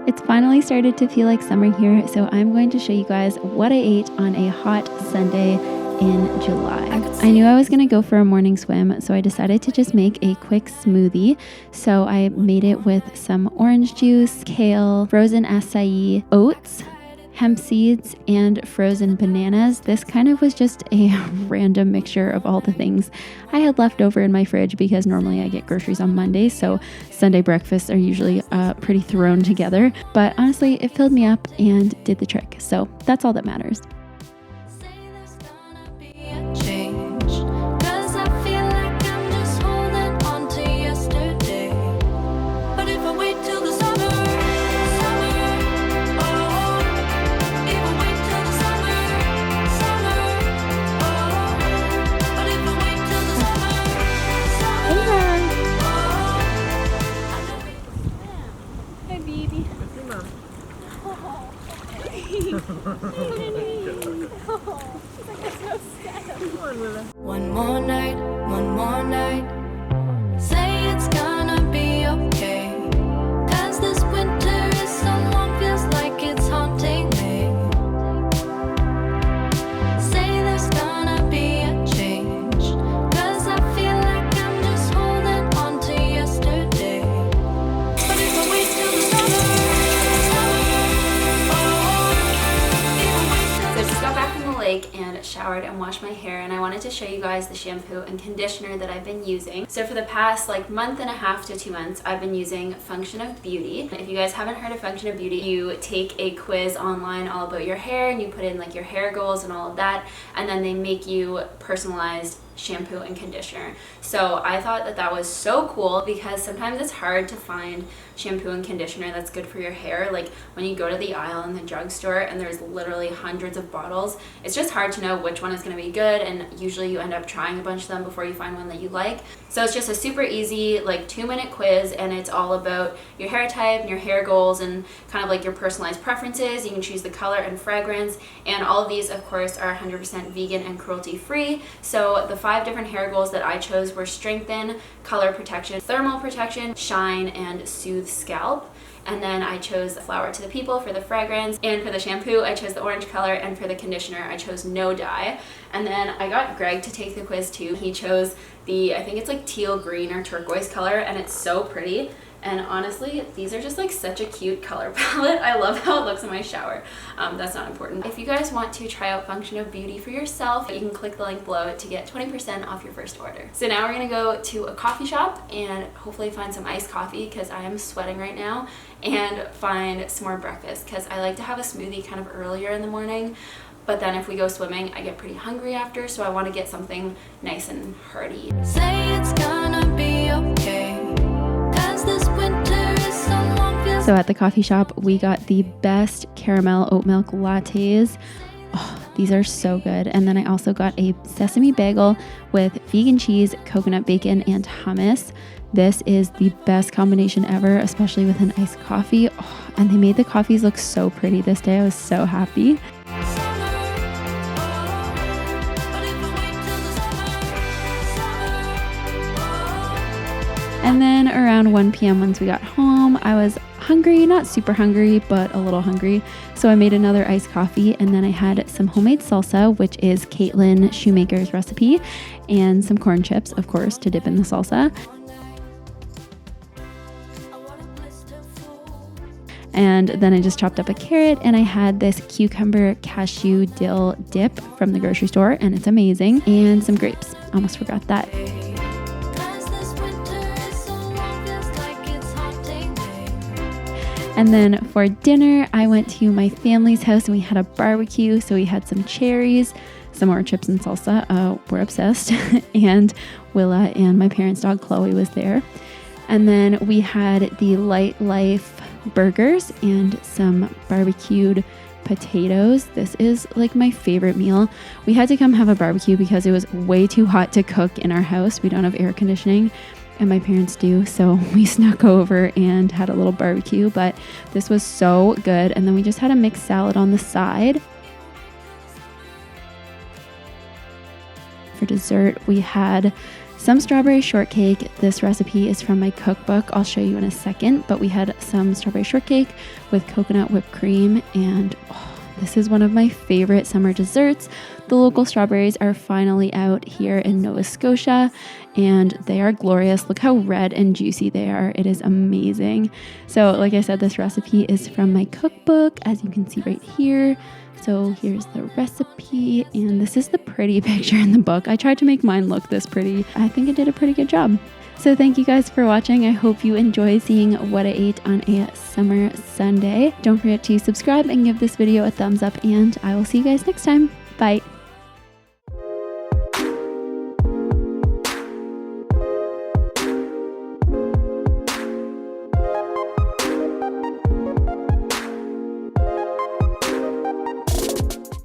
It's finally started to feel like summer here, so I'm going to show you guys what I ate on a hot Sunday in July. I knew I was going to go for a morning swim, so I decided to just make a quick smoothie. So I made it with some orange juice, kale, frozen acai, oats, hemp seeds, and frozen bananas. This kind of was just a random mixture of all the things I had left over in my fridge because normally I get groceries on Mondays, so Sunday breakfasts are usually pretty thrown together. But honestly, it filled me up and did the trick, so that's all that matters. One more night, say it's gonna be okay, 'cause this winter is so long, feels like it's haunting me. Say there's gonna be a change, 'cause I feel like I'm just holding on to yesterday. But if I wait till the So I just got back from the lake and showered and washed my hair, and I wanted to show you guys the shampoo and conditioner that I've been using. So for the past month and a half to 2 months, I've been using Function of Beauty. If you guys haven't heard of Function of Beauty, you take a quiz online all about your hair and you put in your hair goals and all of that, and then they make you personalized shampoo and conditioner. So I thought that that was so cool because sometimes it's hard to find shampoo and conditioner that's good for your hair. Like when you go to the aisle in the drugstore and there's literally hundreds of bottles, it's just hard to know which one is going to be good, and usually you end up trying a bunch of them before you find one that you like. So it's just a super easy 2-minute quiz, and it's all about your hair type and your hair goals and kind of your personalized preferences. You can choose the color and fragrance, and all of these of course are 100% vegan and cruelty free. So the 5 different hair goals that I chose were strengthen, color protection, thermal protection, shine, and soothe scalp. And then I chose Flower to the People for the fragrance, and for the shampoo I chose the orange color, and for the conditioner I chose no dye. And then I got Greg to take the quiz too. He chose the, I think it's teal green or turquoise color, and it's so pretty. And honestly, these are just such a cute color palette. I love how it looks in my shower. That's not important. If you guys want to try out Function of Beauty for yourself, you can click the link below to get 20% off your first order. So now we're gonna go to a coffee shop and hopefully find some iced coffee because I am sweating right now, and find some more breakfast because I like to have a smoothie kind of earlier in the morning. But then if we go swimming, I get pretty hungry after, so I want to get something nice and hearty. say it's gonna be okay, 'cause this winter is so long, feels So at the coffee shop, we got the best caramel oat milk lattes. Oh, these are so good. And then I also got a sesame bagel with vegan cheese, coconut bacon, and hummus. This is the best combination ever, especially with an iced coffee. Oh, and they made the coffees look so pretty this day. I was so happy. And then around 1 p.m. once we got home, I was hungry, not super hungry, but a little hungry. So I made another iced coffee, and then I had some homemade salsa, which is Caitlin Shoemaker's recipe, and some corn chips, of course, to dip in the salsa. And then I just chopped up a carrot, and I had this cucumber cashew dill dip from the grocery store, and it's amazing, and some grapes. Almost forgot that. And then for dinner, I went to my family's house and we had a barbecue. So we had some cherries, some more chips and salsa. We're obsessed. And Willa and my parents' dog Chloe was there. And then we had the Light Life burgers and some barbecued potatoes. This is my favorite meal. We had to come have a barbecue because it was way too hot to cook in our house. We don't have air conditioning. And my parents do, so we snuck over and had a little barbecue, but this was so good. And then we just had a mixed salad on the side. For dessert, we had some strawberry shortcake. This recipe is from my cookbook. I'll show you in a second, but we had some strawberry shortcake with coconut whipped cream, and this is one of my favorite summer desserts. The local strawberries are finally out here in Nova Scotia, and they are glorious. Look how red and juicy they are. It is amazing. So like I said, this recipe is from my cookbook, as you can see right here. So here's the recipe, and this is the pretty picture in the book. I tried to make mine look this pretty. I think I did a pretty good job. So thank you guys for watching. I hope you enjoy seeing what I ate on a summer Sunday. Don't forget to subscribe and give this video a thumbs up, and I will see you guys next time. Bye.